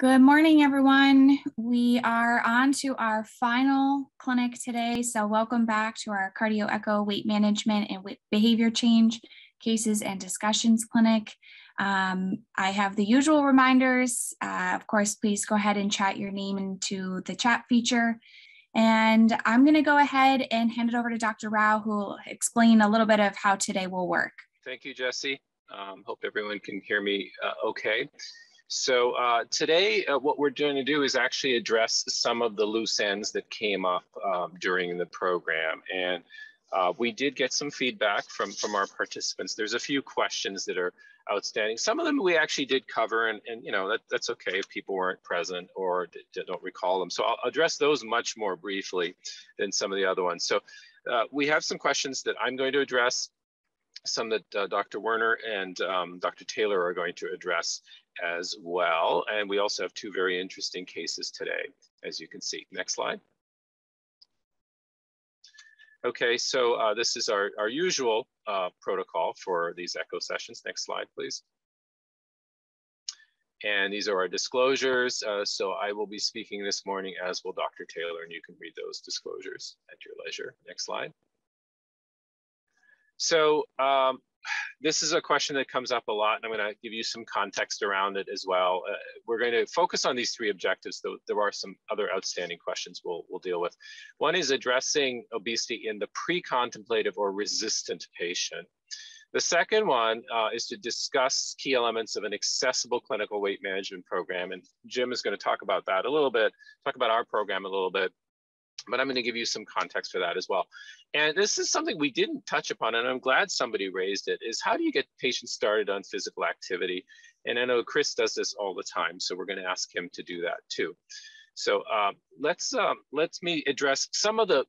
Good morning, everyone. We are on to our final clinic today. So welcome back to our Cardi-OH weight management and behavior change cases and discussions clinic. I have the usual reminders. Of course, please go ahead and chat your name into the chat feature. And I'm going to go ahead and hand it over to Dr. Rao, who will explain a little bit of how today will work. Thank you, Jesse. Hope everyone can hear me okay. So today, what we're going to do is actually address some of the loose ends that came up during the program. And we did get some feedback from our participants. There's a few questions that are outstanding. Some of them we actually did cover, and you know, that's okay if people weren't present or don't recall them. So I'll address those much more briefly than some of the other ones. So we have some questions that I'm going to address, some that Dr. Werner and Dr. Taylor are going to address as well. And we also have two very interesting cases today, as you can see. Next slide. Okay, so this is our usual protocol for these echo sessions. Next slide, please. And these are our disclosures. So I will be speaking this morning, as will Dr. Taylor, and you can read those disclosures at your leisure. Next slide. So this is a question that comes up a lot, and I'm going to give you some context around it as well. We're going to focus on these three objectives, though there are some other outstanding questions we'll deal with. One is addressing obesity in the pre-contemplative or resistant patient. The second one is to discuss key elements of an accessible clinical weight management program, and Jim is going to talk about that a little bit, talk about our program a little bit. But I'm going to give you some context for that as well. And this is something we didn't touch upon, and I'm glad somebody raised it, is how do you get patients started on physical activity? And I know Chris does this all the time, so we're going to ask him to do that too. So let's me address some of the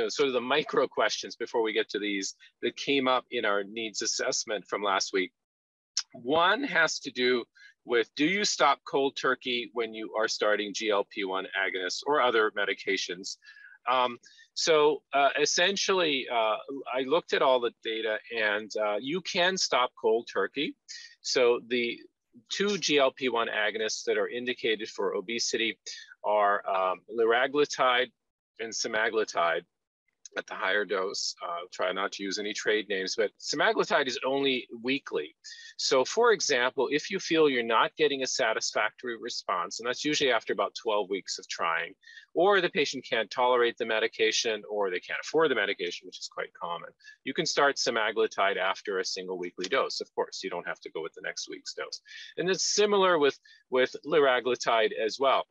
sort of the micro questions before we get to these that came up in our needs assessment from last week. One has to do with, do you stop cold turkey when you are starting GLP-1 agonists or other medications? Essentially, I looked at all the data, and you can stop cold turkey. So the two GLP-1 agonists that are indicated for obesity are liraglutide and semaglutide at the higher dose. Try not to use any trade names, but semaglutide is only weekly. So for example, if you feel you're not getting a satisfactory response, and that's usually after about 12 weeks of trying, or the patient can't tolerate the medication, or they can't afford the medication, which is quite common, you can start semaglutide after a single weekly dose. Of course, you don't have to go with the next week's dose. And it's similar with liraglutide as well.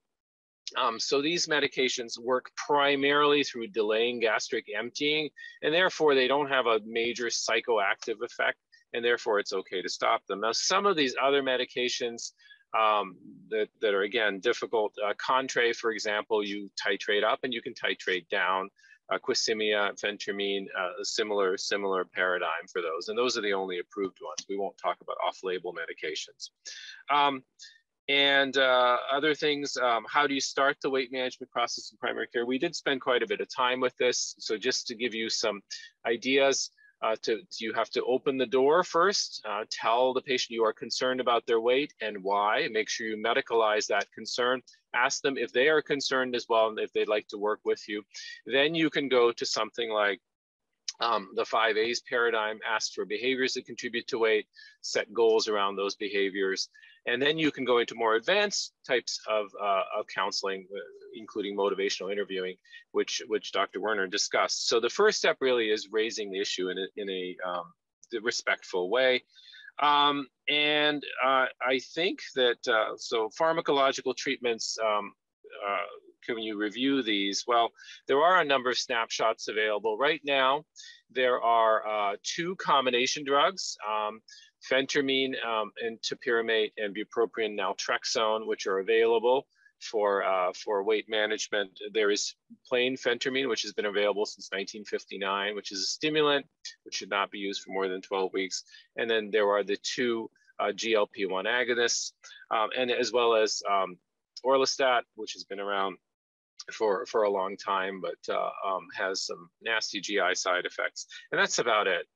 So these medications work primarily through delaying gastric emptying, and therefore they don't have a major psychoactive effect, and therefore it's okay to stop them. Now, some of these other medications that are, again, difficult, Contrae, for example, you titrate up and you can titrate down. Quisimia, phentermine, a similar paradigm for those, and those are the only approved ones. We won't talk about off-label medications. And other things, how do you start the weight management process in primary care? We did spend quite a bit of time with this. So just to give you some ideas, you have to open the door first, tell the patient you are concerned about their weight and why, make sure you medicalize that concern, ask them if they are concerned as well and if they'd like to work with you. Then you can go to something like the 5 A's paradigm, ask for behaviors that contribute to weight, set goals around those behaviors. And then you can go into more advanced types of counseling, including motivational interviewing, which Dr. Werner discussed. So the first step really is raising the issue in a respectful way. And I think that, so pharmacological treatments, can you review these? Well, there are a number of snapshots available. Right now, there are two combination drugs, phentermine and topiramate and bupropion naltrexone, which are available for weight management. There is plain phentermine, which has been available since 1959, which is a stimulant, which should not be used for more than 12 weeks. And then there are the two GLP-1 agonists, and as well as orlistat, which has been around for a long time, but has some nasty GI side effects. And that's about it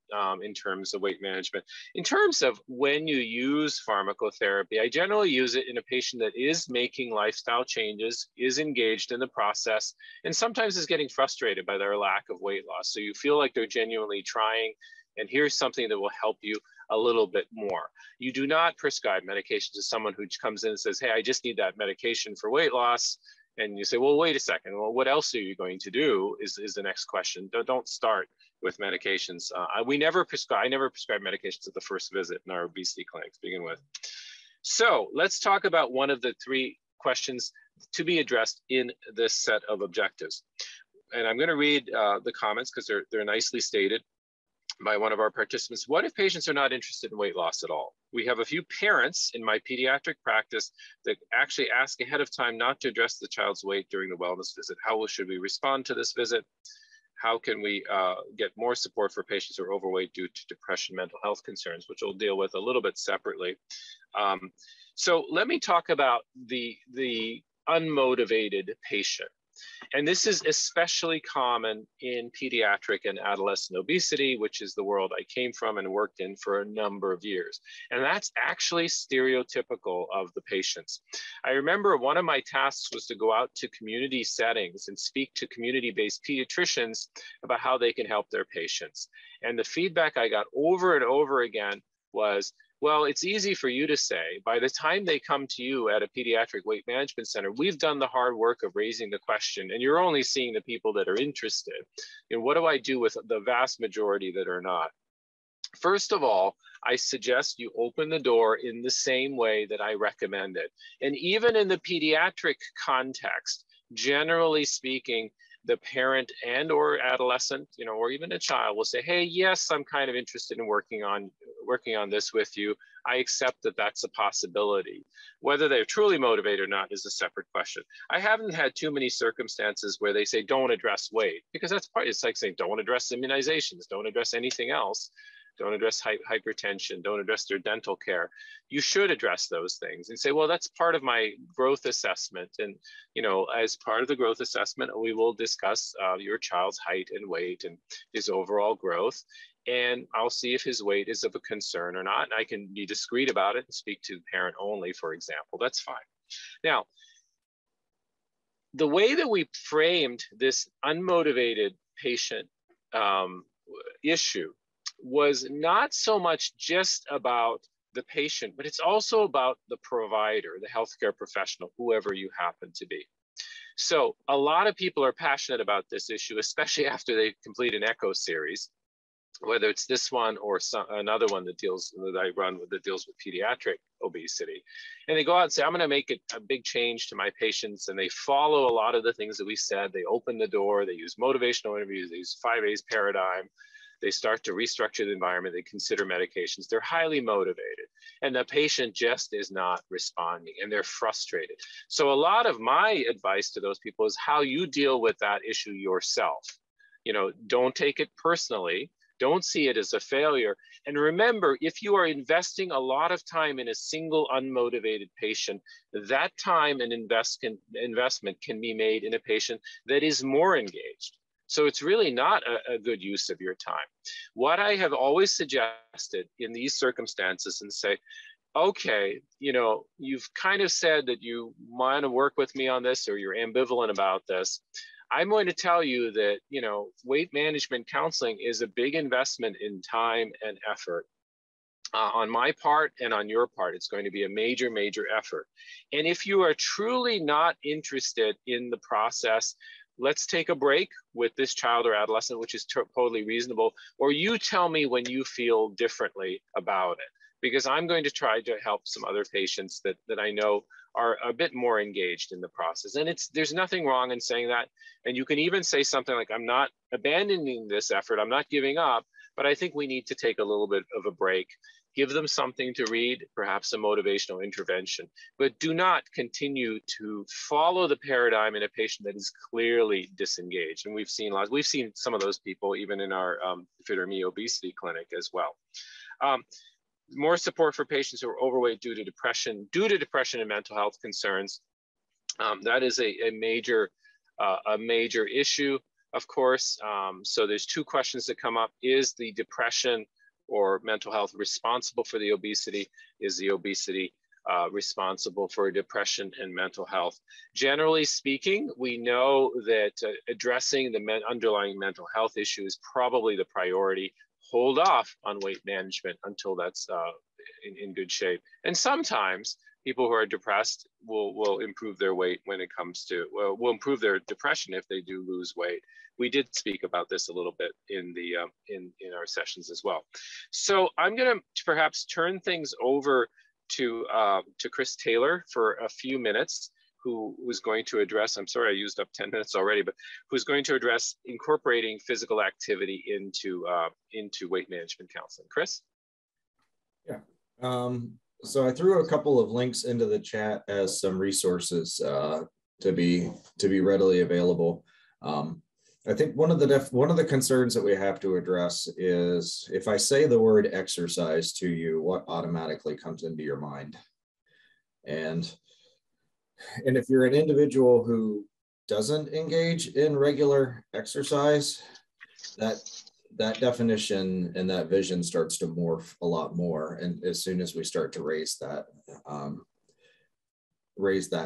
in terms of weight management. In terms of when you use pharmacotherapy, I generally use it in a patient that is making lifestyle changes, is engaged in the process, and sometimes is getting frustrated by their lack of weight loss. So you feel like they're genuinely trying, and here's something that will help you a little bit more. You do not prescribe medication to someone who comes in and says, hey, I just need that medication for weight loss. And you say, well, wait a second. Well, what else are you going to do is the next question. Don't start with medications. I never prescribe medications at the first visit in our obesity clinic to begin with. So let's talk about one of the three questions to be addressed in this set of objectives. And I'm going to read the comments because they're nicely stated by one of our participants. What if patients are not interested in weight loss at all? We have a few parents in my pediatric practice that actually ask ahead of time not to address the child's weight during the wellness visit. How should we respond to this visit? How can we get more support for patients who are overweight due to depression, mental health concerns, which we'll deal with a little bit separately. So let me talk about the unmotivated patient. And this is especially common in pediatric and adolescent obesity, which is the world I came from and worked in for a number of years. And that's actually stereotypical of the patients. I remember one of my tasks was to go out to community settings and speak to community-based pediatricians about how they can help their patients. And the feedback I got over and over again was, well, it's easy for you to say. By the time they come to you at a pediatric weight management center, we've done the hard work of raising the question, and you're only seeing the people that are interested. And what do I do with the vast majority that are not? First of all, I suggest you open the door in the same way that I recommended. And even in the pediatric context, generally speaking, the parent and or adolescent, or even a child will say, hey, yes, I'm kind of interested in working on this with you. I accept that that's a possibility. Whether they're truly motivated or not is a separate question. I haven't had too many circumstances where they say, don't address weight, because it's like saying, don't address immunizations, don't address anything else. Don't address hypertension, don't address their dental care. You should address those things and say, well, that's part of my growth assessment. And, as part of the growth assessment, we will discuss your child's height and weight and his overall growth. And I'll see if his weight is of a concern or not. And I can be discreet about it and speak to the parent only, for example. That's fine. Now, the way that we framed this unmotivated patient issue was not so much just about the patient, but it's also about the provider, the healthcare professional, whoever you happen to be. So a lot of people are passionate about this issue, especially after they complete an ECHO series, whether it's this one or another one that I run that deals with pediatric obesity. And they go out and say, I'm going to make a big change to my patients. And they follow a lot of the things that we said. They open the door, they use motivational interviews, they use 5A's paradigm. They start to restructure the environment. They consider medications. They're highly motivated. And the patient just is not responding and they're frustrated. So a lot of my advice to those people is how you deal with that issue yourself. Don't take it personally. Don't see it as a failure. And remember, if you are investing a lot of time in a single unmotivated patient, that time and investment can be made in a patient that is more engaged. So it's really not a good use of your time. What I have always suggested in these circumstances and say, okay, you've kind of said that you want to work with me on this or you're ambivalent about this. I'm going to tell you that, weight management counseling is a big investment in time and effort. On my part and on your part, it's going to be a major, major effort. And if you are truly not interested in the process, let's take a break with this child or adolescent, which is totally reasonable, or you tell me when you feel differently about it, because I'm going to try to help some other patients that I know are a bit more engaged in the process. And there's nothing wrong in saying that. And you can even say something like, I'm not abandoning this effort, I'm not giving up, but I think we need to take a little bit of a break. Give them something to read, perhaps a motivational intervention, but do not continue to follow the paradigm in a patient that is clearly disengaged. And we've seen some of those people even in our Fit or Me obesity clinic as well. More support for patients who are overweight due to depression and mental health concerns. That is a major a major issue, of course. So there's two questions that come up. Is the depression or mental health responsible for the obesity? Is the obesity responsible for depression and mental health? Generally speaking, we know that addressing the underlying mental health issue is probably the priority. Hold off on weight management until that's in good shape. And sometimes people who are depressed will improve their weight when it comes to, well, will improve their depression if they do lose weight. We did speak about this a little bit in the in our sessions as well. So I'm going to perhaps turn things over to Chris Taylor for a few minutes, who was going to address, I'm sorry I used up 10 minutes already, but who's going to address incorporating physical activity into weight management counseling. Chris? Yeah. So I threw a couple of links into the chat as some resources to be readily available. I think one of the concerns that we have to address is, if I say the word exercise to you, what automatically comes into your mind? And if you're an individual who doesn't engage in regular exercise, that definition and that vision starts to morph a lot more. And as soon as we start to raise that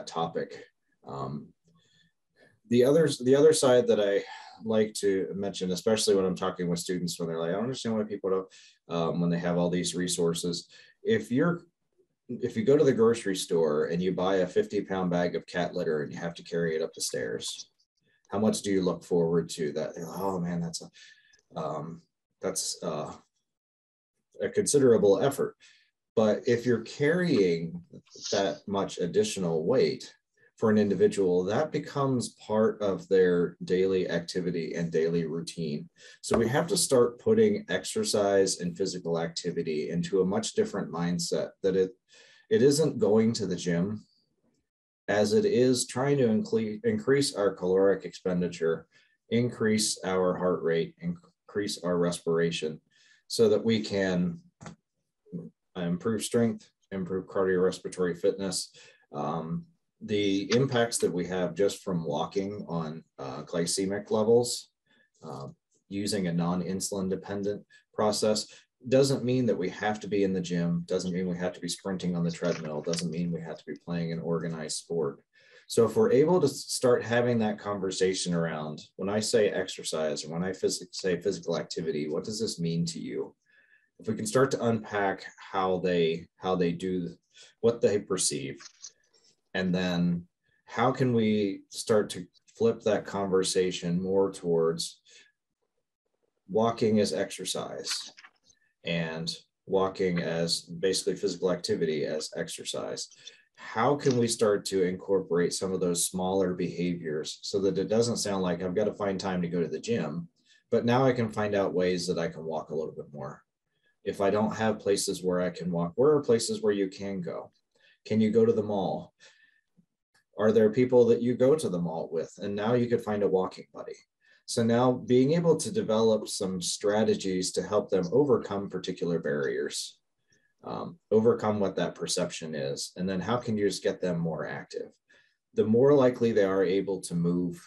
topic, the other side that I like to mention, especially when I'm talking with students, when they're like, I don't understand why people don't, when they have all these resources. If you go to the grocery store and you buy a 50-pound bag of cat litter and you have to carry it up the stairs, how much do you look forward to that? Oh man, that's a considerable effort. But if you're carrying that much additional weight for an individual, that becomes part of their daily activity and daily routine. So we have to start putting exercise and physical activity into a much different mindset, that it isn't going to the gym, as it is trying to increase our caloric expenditure, increase our heart rate, increase our respiration, so that we can improve strength, improve cardiorespiratory fitness. The impacts that we have just from walking on glycemic levels, using a non-insulin dependent process, doesn't mean that we have to be in the gym, doesn't mean we have to be sprinting on the treadmill, doesn't mean we have to be playing an organized sport. So if we're able to start having that conversation around, when I say exercise or when I say physical activity, what does this mean to you? If we can start to unpack how they do, what they perceive, and then how can we start to flip that conversation more towards walking as exercise and walking as basically physical activity as exercise. How can we start to incorporate some of those smaller behaviors so that it doesn't sound like I've got to find time to go to the gym, but now I can find out ways that I can walk a little bit more. If I don't have places where I can walk, where are places where you can go? Can you go to the mall? Are there people that you go to the mall with? And now you could find a walking buddy. So now being able to develop some strategies to help them overcome particular barriers, overcome what that perception is, and then how can you just get them more active? The more likely they are able to move,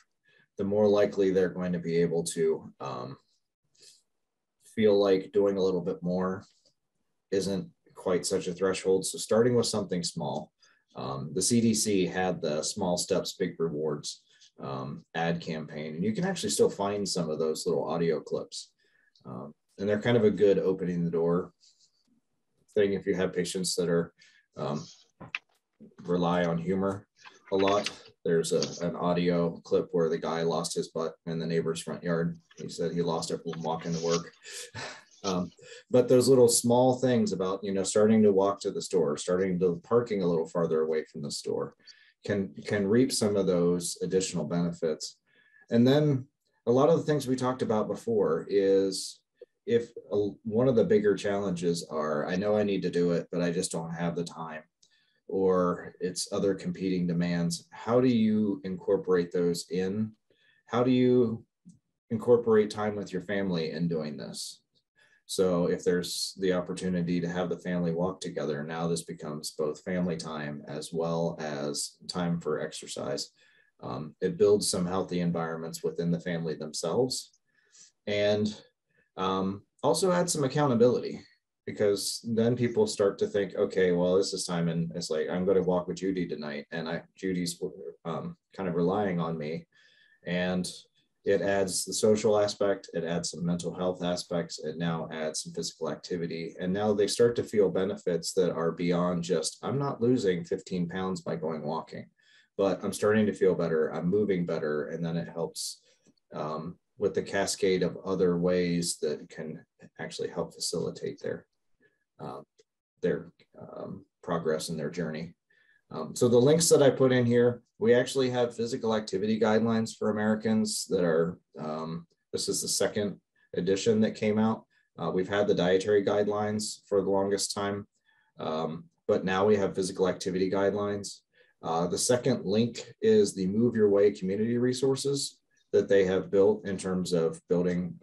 the more likely they're going to be able to feel like doing a little bit more isn't quite such a threshold. So starting with something small. The CDC had the Small Steps, Big Rewards ad campaign, and you can actually still find some of those little audio clips. And they're kind of a good opening the door thing if you have patients that are rely on humor a lot. There's an audio clip where the guy lost his butt in the neighbor's front yard. He said he lost it from walking to work. But those little small things about, starting to walk to the store, starting to parking a little farther away from the store can reap some of those additional benefits. And then a lot of the things we talked about before is one of the bigger challenges are, I know I need to do it, but I just don't have the time, or it's other competing demands. How do you incorporate those in? How do you incorporate time with your family in doing this? So if there's the opportunity to have the family walk together, now this becomes both family time as well as time for exercise. It builds some healthy environments within the family themselves, and also adds some accountability, because then people start to think, okay, well, this is time, and it's like, I'm going to walk with Judy tonight, and Judy's kind of relying on me. And it adds the social aspect, it adds some mental health aspects, it now adds some physical activity. And now they start to feel benefits that are beyond just, I'm not losing 15 pounds by going walking, but I'm starting to feel better, I'm moving better. And then it helps with the cascade of other ways that can actually help facilitate their progress in their journey. So the links that I put in here, we actually have physical activity guidelines for Americans that are, this is the second edition that came out. We've had the dietary guidelines for the longest time, but now we have physical activity guidelines. The second link is the Move Your Way community resources that they have built in terms of building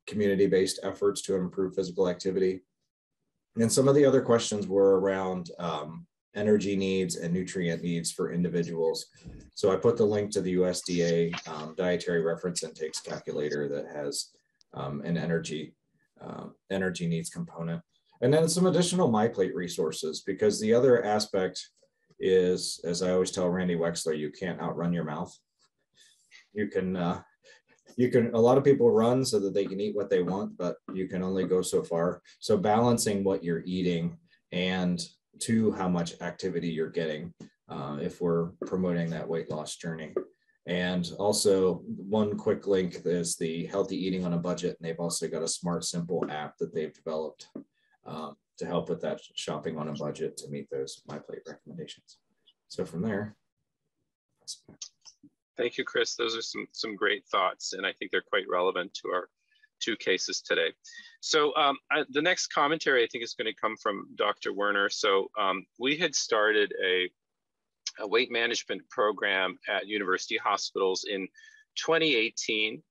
community-based efforts to improve physical activity. And some of the other questions were around energy needs and nutrient needs for individuals. So I put the link to the USDA dietary reference intakes calculator that has an energy needs component. And then some additional MyPlate resources, because the other aspect is, as I always tell Randy Wexler, you can't outrun your mouth. You can, a lot of people run so that they can eat what they want, but you can only go so far. So balancing what you're eating and to how much activity you're getting if we're promoting that weight loss journey. And also one quick link is the Healthy Eating on a Budget. And they've also got a Smart Simple app that they've developed to help with that shopping on a budget to meet those MyPlate recommendations. So from there. Thank you, Chris. Those are some great thoughts, and I think they're quite relevant to our two cases today. So the next commentary I think is going to come from Dr. Werner. So we had started a weight management program at university hospitals in 2018.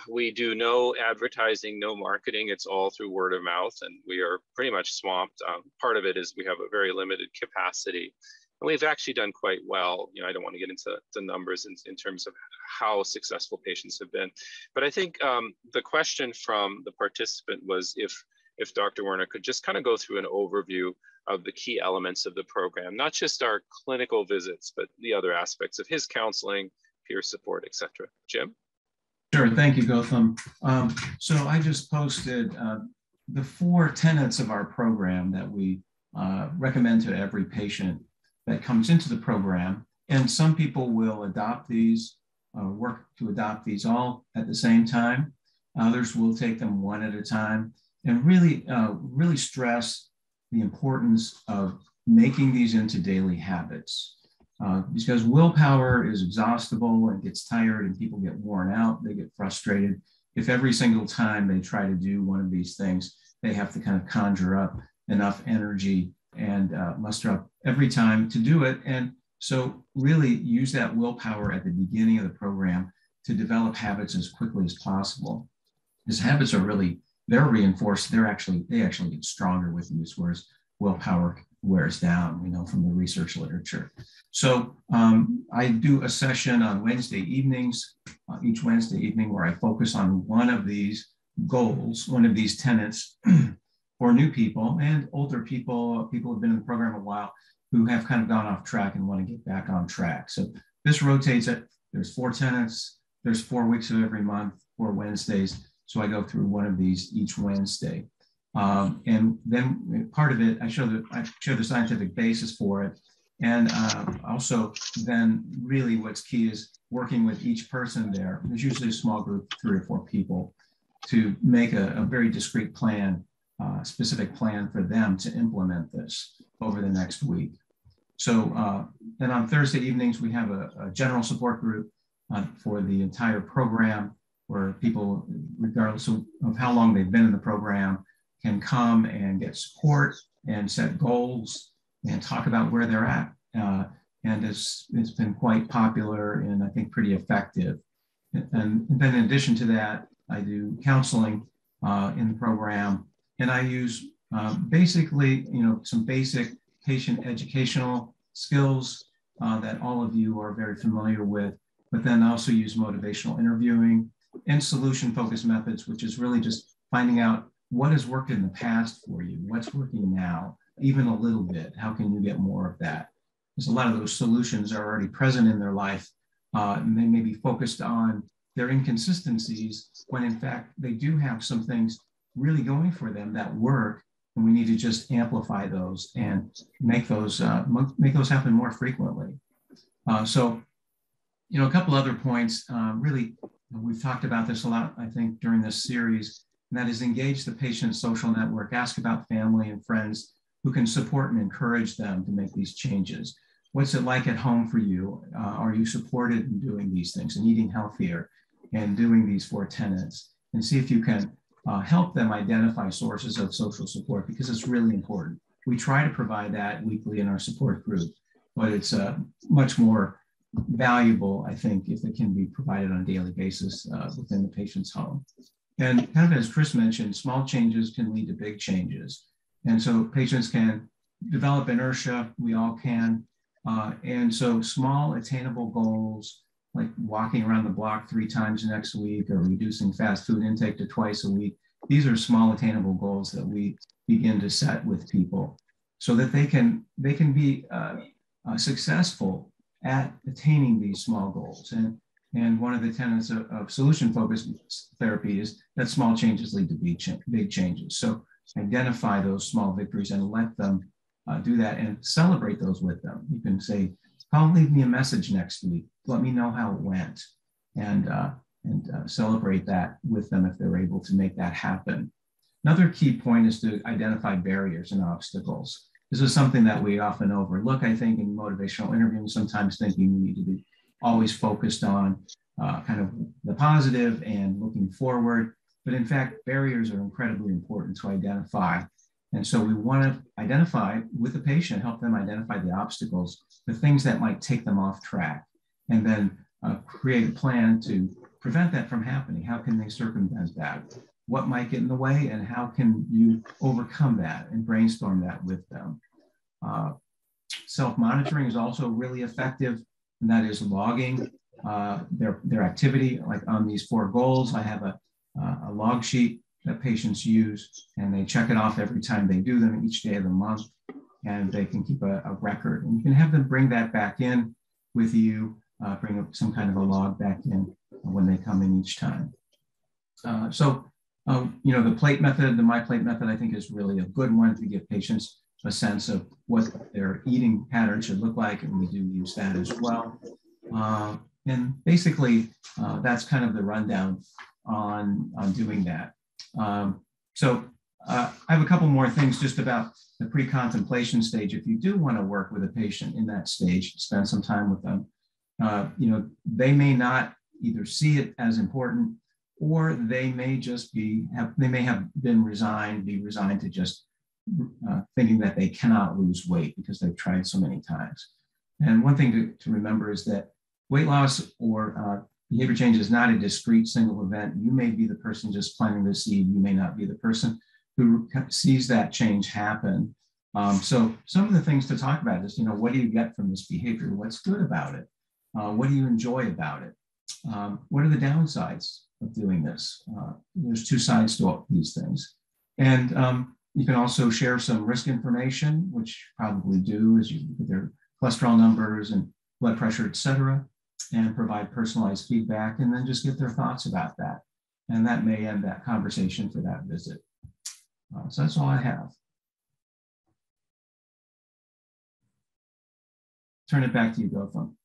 We do no advertising, no marketing. It's all through word of mouth, and we are pretty much swamped. Part of it is we have a very limited capacity. And we've actually done quite well. You know, I don't want to get into the numbers in terms of how successful patients have been. But I think the question from the participant was if Dr. Werner could just kind of go through an overview of the key elements of the program, not just our clinical visits, but the other aspects of his counseling, peer support, et cetera. Jim? Sure, thank you, Goutham. So I just posted the 4 tenets of our program that we recommend to every patient that comes into the program. And some people will adopt these, work to adopt these all at the same time. Others will take them one at a time, and really stress the importance of making these into daily habits. Because willpower is exhaustible and gets tired, and people get worn out, they get frustrated. If every single time they try to do one of these things, they have to kind of conjure up enough energy and muster up every time to do it. And so really use that willpower at the beginning of the program to develop habits as quickly as possible. Because habits are really, they're reinforced, they actually get stronger with use, whereas willpower wears down, we know from the research literature. So I do a session on Wednesday evenings, each Wednesday evening, where I focus on one of these goals, one of these tenets for new people and older people, people who've been in the program a while, who have kind of gone off track and want to get back on track. So this rotates it. There's 4 tenets. There's 4 weeks of every month, 4 Wednesdays. So I go through one of these each Wednesday. And then part of it, I show the scientific basis for it. And also then really what's key is working with each person there. There's usually a small group, 3 or 4 people, to make a very discrete plan, specific plan for them to implement this over the next week. So then on Thursday evenings, we have a general support group for the entire program, where people, regardless of how long they've been in the program, can come and get support and set goals and talk about where they're at. And it's been quite popular and I think pretty effective. And then in addition to that, I do counseling in the program, and I use basically, some basic patient educational skills that all of you are very familiar with, but then also use motivational interviewing and solution-focused methods, which is really just finding out what has worked in the past for you, what's working now, even a little bit. How can you get more of that? Because a lot of those solutions are already present in their life, and they may be focused on their inconsistencies when in fact they do have some things really going for them that work, and we need to just amplify those and make those happen more frequently. So, you know, a couple other points, really, we've talked about this a lot, I think, during this series, and that is engage the patient's social network, ask about family and friends who can support and encourage them to make these changes. What's it like at home for you? Are you supported in doing these things and eating healthier and doing these 4 tenets? And see if you can help them identify sources of social support, because it's really important. We try to provide that weekly in our support group, but it's much more valuable, I think, if it can be provided on a daily basis within the patient's home. And kind of as Chris mentioned, small changes can lead to big changes. And so patients can develop inertia, we all can. And so small attainable goals, like walking around the block 3 times next week or reducing fast food intake to twice a week, these are small attainable goals that we begin to set with people so that they can be successful at attaining these small goals. And one of the tenets of solution-focused therapy is that small changes lead to big changes. So identify those small victories and let them do that and celebrate those with them. You can say, "Call, leave me a message next week. Let me know how it went," and celebrate that with them if they're able to make that happen. Another key point is to identify barriers and obstacles. This is something that we often overlook, I think, in motivational interviewing, sometimes thinking we need to be always focused on kind of the positive and looking forward. But in fact, barriers are incredibly important to identify. And so we want to identify with the patient, help them identify the obstacles, the things that might take them off track, and then create a plan to prevent that from happening. How can they circumvent that? What might get in the way, and how can you overcome that and brainstorm that with them? Self-monitoring is also really effective, and that is logging their activity. Like on these 4 goals, I have a log sheet that patients use, and they check it off every time they do them each day of the month, and they can keep a record. And you can have them bring that back in with you, bring up some kind of a log back in when they come in each time. You know, the plate method, the My Plate method, I think is really a good one to give patients a sense of what their eating pattern should look like, and we do use that as well. And basically, that's kind of the rundown on doing that. I have a couple more things just about the pre-contemplation stage. If you do want to work with a patient in that stage, spend some time with them, you know, they may not either see it as important, or they may just be resigned to just thinking that they cannot lose weight because they've tried so many times. And one thing to remember is that weight loss or behavior change is not a discrete single event. You may be the person just planting the seed. You may not be the person who sees that change happen. So some of the things to talk about is, you know, what do you get from this behavior? What's good about it? What do you enjoy about it? What are the downsides of doing this? There's 2 sides to all these things. And you can also share some risk information, which you probably do, as you look at their cholesterol numbers and blood pressure, et cetera, and provide personalized feedback, and then just get their thoughts about that. And that may end that conversation for that visit. So that's all I have. Turn it back to you, Goutham.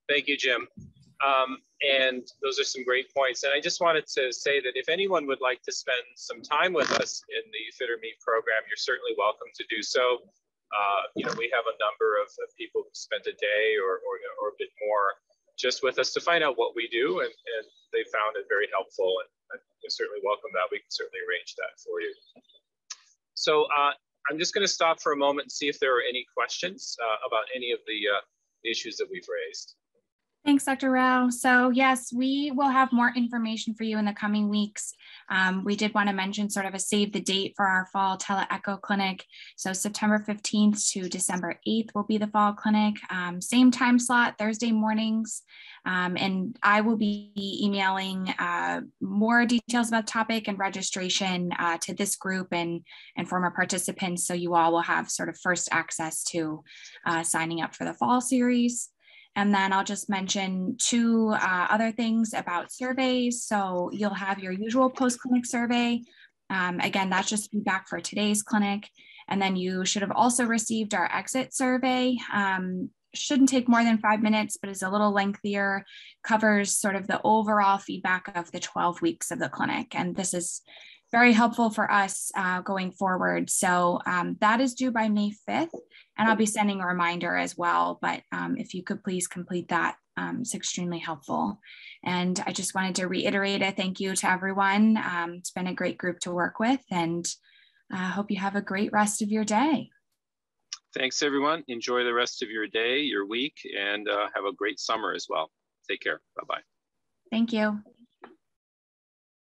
Thank you, Jim. And those are some great points. And I just wanted to say that if anyone would like to spend some time with us in the Fit or Meet program, you're certainly welcome to do so. You know, we have a number of people who spent a day or a bit more just with us to find out what we do, and they found it very helpful, and you certainly welcome that. We can certainly arrange that for you. So I'm just going to stop for a moment and see if there are any questions about any of the issues that we've raised. Thanks, Dr. Rao. So yes, we will have more information for you in the coming weeks We did want to mention sort of a save the date for our fall TeleECHO clinic. So September 15th to December 8th will be the fall clinic. Same time slot, Thursday mornings. And I will be emailing more details about the topic and registration to this group and former participants. So you all will have sort of first access to signing up for the fall series. And then I'll just mention two other things about surveys. So you'll have your usual post-clinic survey. Again, that's just feedback for today's clinic. And then you should have also received our exit survey. Shouldn't take more than 5 minutes, but is a little lengthier, covers sort of the overall feedback of the 12 weeks of the clinic. And this is very helpful for us going forward. So that is due by May 5th. And I'll be sending a reminder as well, but if you could please complete that, it's extremely helpful. And I just wanted to reiterate a thank you to everyone. It's been a great group to work with, and I hope you have a great rest of your day. Thanks, everyone. Enjoy the rest of your day, your week, and have a great summer as well. Take care. Bye-bye. Thank you.